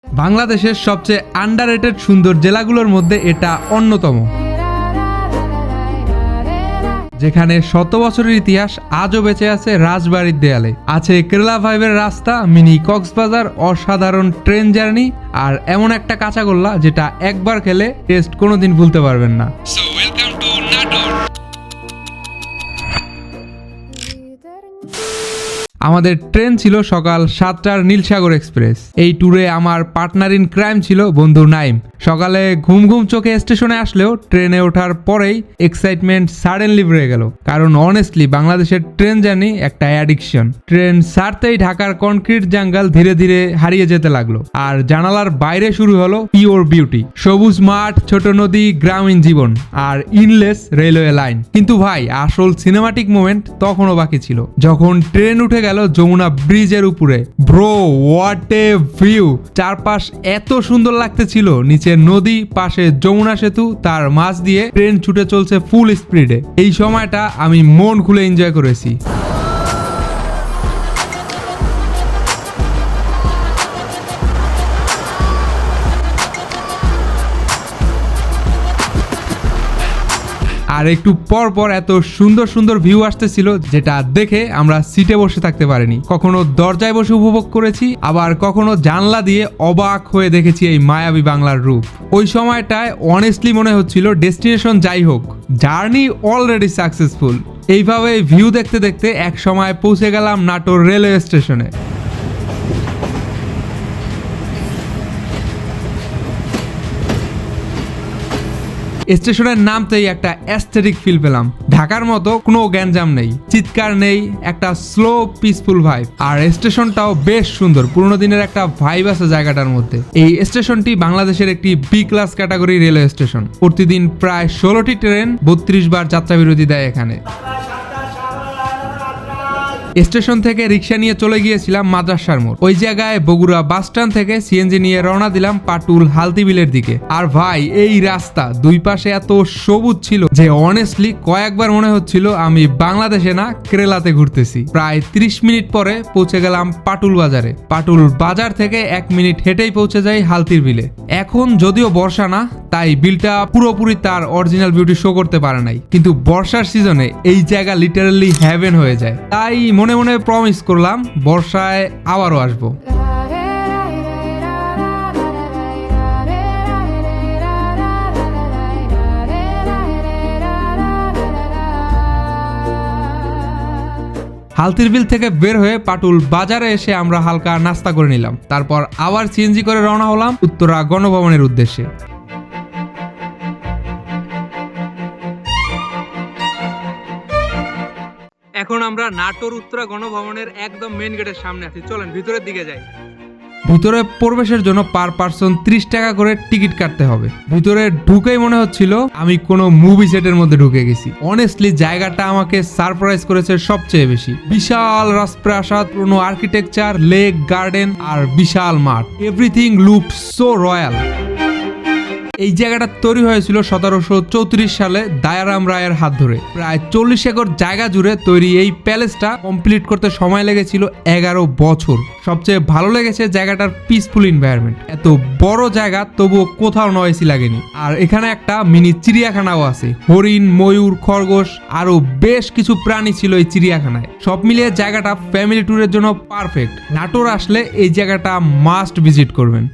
বাংলাদেশের সবচেয়ে আন্ডাররেটেড সুন্দর জেলাগুলোর মধ্যে এটা অন্যতম, যেখানে শত বছরের ইতিহাস আজও বেঁচে আছে রাজবাড়ির দেয়ালে। আছে কেরালা ভাইবের রাস্তা, মিনি কক্সবাজার, অসাধারণ ট্রেন জার্নি, আর এমন একটা কাঁচাগোল্লা যেটা একবার খেলে টেস্ট কোনোদিন ভুলতে পারবেন না। আমাদের ট্রেন ছিল সকাল 7টার নীলসাগর এক্সপ্রেস। এই ট্যুরে আমার পার্টনার ইন ক্রাইম ছিল বন্ধু নাইম। সকালে ঘুম ঘুম চোখে স্টেশনে আসলেও ট্রেনে ওঠার পরেই এক্সাইটমেন্ট সাডেনলি বেড়ে গেল, কারণ অনেস্টলি বাংলাদেশের ট্রেন জার্নি একটা অ্যাডিকশন। ট্রেন ছাড়তেই ঢাকার কনক্রিট জঙ্গল ধীরে ধীরে হারিয়ে যেতে লাগলো, আর জানালার বাইরে শুরু হলো পিওর বিউটি, সবুজ মাঠ, ছোট নদী, গ্রামীণ জীবন আর ইনলেস রেলওয়ে লাইন। কিন্তু ভাই, আসল সিনেমাটিক মোমেন্ট তখনও বাকি ছিল, যখন ট্রেন উঠে গেল যমুনা ব্রিজের উপরে। Bro, what a view! চারপাশ এত সুন্দর লাগতেছিল, নিচে নদী, পাশে যমুনা সেতু, তার মাঝ দিয়ে ট্রেন ছুটে চলছে ফুল স্পিডে। এই সময়টা আমি মন খুলে এনজয় করেছি। আর একটু পর পর এত সুন্দর সুন্দর ভিউ আসতেছিল, যেটা দেখে আমরা সিটে বসে থাকতে পারিনি। কখনো দরজায় বসে উপভোগ করেছি, আবার কখনো জানলা দিয়ে অবাক হয়ে দেখেছি এই মায়াবী বাংলার রূপ। ওই সময়টায় অনেস্টলি মনে হচ্ছিল ডেস্টিনেশন যাই হোক, জার্নি অলরেডি সাকসেসফুল। এইভাবে ভিউ দেখতে দেখতে এক সময় পৌঁছে গেলাম নাটোর রেলওয়ে স্টেশনে। স্টেশনের নামতেই একটা অ্যাস্থেটিক ফিল পেলাম। ঢাকার মতো কোনো গ্যাঞ্জাম নেই, চিৎকার নেই, একটা স্লো পিসফুল ভাইব। আর স্টেশনটাও বেশ সুন্দর, পুরোনো দিনের একটা ভাইব আছে জায়গাটার মধ্যে। এই স্টেশনটি বাংলাদেশের একটি B class category railway station. প্রতিদিন প্রায় 16টি ট্রেন 32 বার যাত্রা বিরতি দেয় এখানে। স্টেশন থেকে রিক্সা নিয়ে চলে গিয়েছিলাম মাদ্রাসার মোড়। ওই জায়গায় বগুড়া বাস স্ট্যান্ড থেকে সিএনজি নিয়ে রওনা দিলাম পাটুল হালদিবিলের দিকে। আর ভাই, এই রাস্তা দুই পাশে এত সবুজ ছিল যে অনেস্টলি কয়েকবার মনে হচ্ছিল আমি বাংলাদেশে না কেরালাতে ঘুরতেছি। প্রায় 30 মিনিট পরে পৌঁছে গেলাম পাটুল বাজারে। পাটুল বাজার থেকে 1 মিনিট হেঁটেই পৌঁছে যাই হালতির বিলে। এখন যদিও বর্ষা না, তাই বিলটা পুরোপুরি তার অরিজিনাল বিউটি শো করতে পারে নাই, কিন্তু বর্ষার সিজনে এই জায়গা লিটারালি হেভেন হয়ে যায়। তাই মনে মনে প্রমিস করলাম বর্ষায় আবারও আসবো। হালতির বিল থেকে বের হয়ে পাটুল বাজারে এসে আমরা হালকা নাস্তা করে নিলাম। তারপর আবার সিএনজি করে রওনা হলাম উত্তরা গণভবনের উদ্দেশ্যে। এখন আমরা নাটোর উত্তরা গণভবনের একদম মেইন গেটের সামনে আছি। চলেন ভিতরের দিকে যাই। ভিতরে প্রবেশের জন্য পার পার্সন 30 টাকা করে টিকিট কাটতে হবে। ভিতরে ঢুকেই মনে হচ্ছিল আমি কোনো মুভি সেটের মধ্যে ঢুকে গেছি। অনেস্টলি জায়গাটা আমাকে সারপ্রাইজ করেছে সবচেয়ে বেশি। বিশাল রাজপ্রাসাদ, পুরনো আর্কিটেকচার, লেক, গার্ডেন আর বিশাল মাঠ। Everything looked so royal. এই জায়গাটা তৈরি হয়েছিল 1734 সালে দয়ারাম রায়ের হাত ধরে। প্রায় 40 একর জায়গা জুড়ে তৈরি এই প্যালেসটা কমপ্লিট করতে সময় লেগেছিল 11 বছর। সবচেয়ে ভালো লেগেছে জায়গাটার পিসফুল এনভায়রনমেন্ট। এত বড় জায়গা তবুও কোথাও নয়েসি লাগেনি। আর এখানে একটা মিনি চিড়িয়াখানাও আছে। হরিণ, ময়ূর, খরগোশ আরো বেশ কিছু প্রাণী ছিল এই চিড়িয়াখানায়। সব মিলিয়ে জায়গাটা ফ্যামিলি ট্যুরের জন্য পারফেক্ট। নাটোর আসলে এই জায়গাটা মাস্ট ভিজিট করবেন।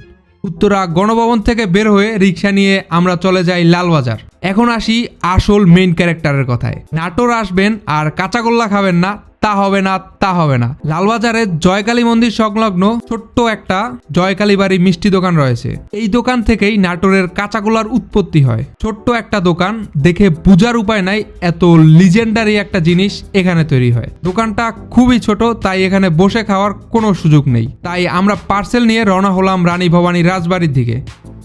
উত্তরা গণভবন থেকে বের হয়ে রিক্সা নিয়ে আমরা চলে যাই লালবাজার। এখন আসি আসল মেইন ক্যারেক্টারের কথায়। নাটোর আসবেন আর কাঁচাগোল্লা খাবেন না, তা হবে না, তা হবে না। লালবাজারে জয়কালী মন্দির সংলগ্ন ছোট্ট একটা জয়কালী বাড়ি মিষ্টি দোকান রয়েছে। এই দোকান থেকেই নাটোরের কাঁচাগোল্লার উৎপত্তি হয়। ছোট্ট একটা দোকান, দেখে বুঝার উপায় নাই এত লিজেন্ডারি একটা জিনিস এখানে তৈরি হয়। দোকানটা খুবই ছোট, তাই এখানে বসে খাওয়ার কোনো সুযোগ নেই। তাই আমরা পার্সেল নিয়ে রওনা হলাম রানী ভবানী রাজবাড়ির দিকে।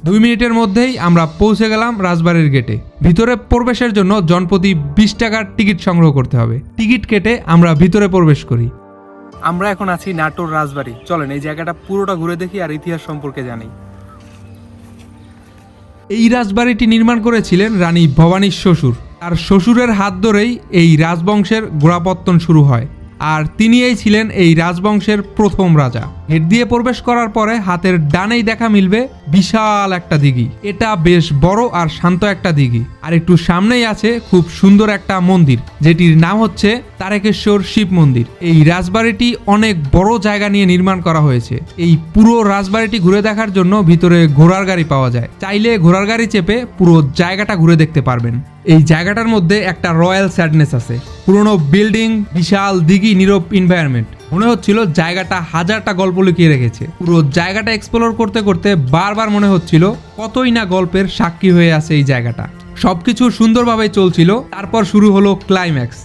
2 মিনিটের মধ্যেই আমরা পৌঁছে গেলাম রাজবাড়ির গেটে। ভিতরে প্রবেশের জন্য জনপ্রতি 20 টাকার টিকিট সংগ্রহ করতে হবে। টিকিট কেটে আমরা ভিতরে প্রবেশ করি। আমরা এখন আছি নাটোর রাজবাড়ি। চলেন এই জায়গাটা পুরোটা ঘুরে দেখি আর ইতিহাস সম্পর্কে জানি। এই রাজবাড়িটি নির্মাণ করেছিলেন রানী ভবানীর শ্বশুর। তার শ্বশুরের হাত ধরেই এই রাজবংশের গোড়াপত্তন শুরু হয়, আর তিনিই ছিলেন এই রাজবংশের প্রথম রাজা। গেট দিয়ে প্রবেশ করার পরে হাতের ডানেই দেখা মিলবে বিশাল একটা দিঘি। এটা বেশ বড় আর শান্ত একটা দিঘি। আর একটু সামনেই আছে খুব সুন্দর একটা মন্দির, যেটির নাম হচ্ছে তারকেশ্বর শিব মন্দির। এই রাজবাড়িটি অনেক বড় জায়গা নিয়ে নির্মাণ করা হয়েছে। এই পুরো রাজবাড়িটি ঘুরে দেখার জন্য ভিতরে ঘোড়ার গাড়ি পাওয়া যায়। চাইলে ঘোড়ার গাড়ি চেপে পুরো জায়গাটা ঘুরে দেখতে পারবেন। এই জায়গাটার মধ্যে একটা রয়্যাল স্যাডনেস আছে। পুরনো বিল্ডিং, বিশাল দিঘি, নীরব এনভায়রনমেন্ট। মনে হচ্ছিল জায়গাটা হাজারটা গল্প লুকিয়ে রেখেছে। পুরো জায়গাটা এক্সপ্লোর করতে করতে বারবার মনে হচ্ছিল কতই না গল্পের সাক্ষী হয়ে আছে এই জায়গাটা। সবকিছু সুন্দরভাবে চলছিল। তারপর শুরু হলো ক্লাইম্যাক্স।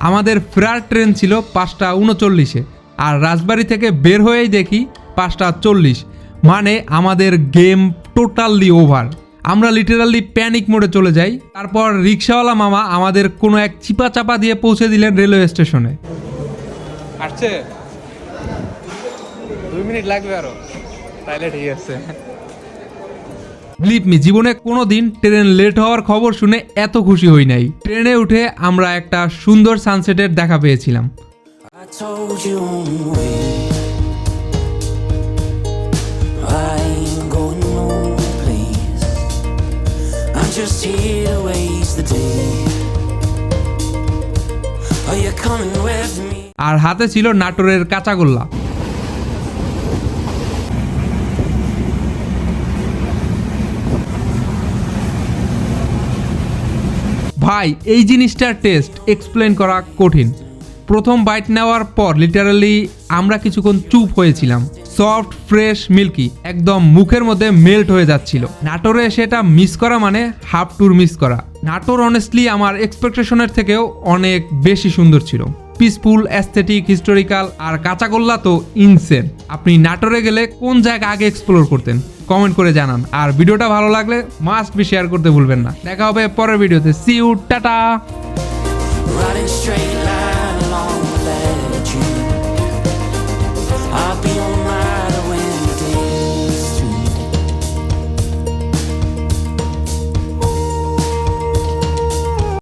আমাদের ফেরার ট্রেন ছিল 5:39-এ, আর রাজবাড়ি থেকে বের হয়েই দেখি 5:40। মানে আমাদের গেম টোটালি ওভার। আমরা লিটারালি প্যানিক মোডে চলে যাই। তারপর রিক্সাওয়ালা মামা আমাদের কোনো এক চিপা চাপা দিয়ে পৌঁছে দিলেন রেলওয়ে স্টেশনে। আসছে 2 মিনিট লাগবে আরো, তাইলে ঠিক আছে। বিলিভ মি, জীবনে কোনোদিন ট্রেন লেট হওয়ার খবর শুনে এত খুশি হই নাই। ট্রেনে উঠে আমরা একটা সুন্দর সানসেটের দেখা পেয়েছিলাম। I told you on the way. I ain't going no place. I'm just here to waste the day. Are you coming with me? আর হাতে ছিল নাটোরের কাঁচাগোল্লা। ভাই, এই জিনিসটার টেস্ট এক্সপ্লেন করা কঠিন। প্রথম বাইট নেওয়ার পর লিটারালি আমরা কিছুক্ষণ চুপ হয়েছিলাম। সফট, ফ্রেশ, মিল্কি, একদম মুখের মধ্যে মেল্ট হয়ে যাচ্ছিল। নাটোরে সেটা মিস করা মানে হাফ ট্যুর মিস করা। নাটোর অনেস্টলি আমার এক্সপেকটেশনের থেকেও অনেক বেশি সুন্দর ছিল। পিসফুল, অ্যাস্থেটিক, হিস্টোরিক্যাল, আর কাঁচাগোল্লা তো ইনসেন। আপনি নাটোরে গেলে কোন জায়গা আগে এক্সপ্লোর করতেন কমেন্ট করে জানান। আর ভিডিওটা ভালো লাগলে মাস্ট বি শেয়ার করতে ভুলবেন না। দেখা হবে পরের ভিডিওতে। See you, tata. Riding straight line.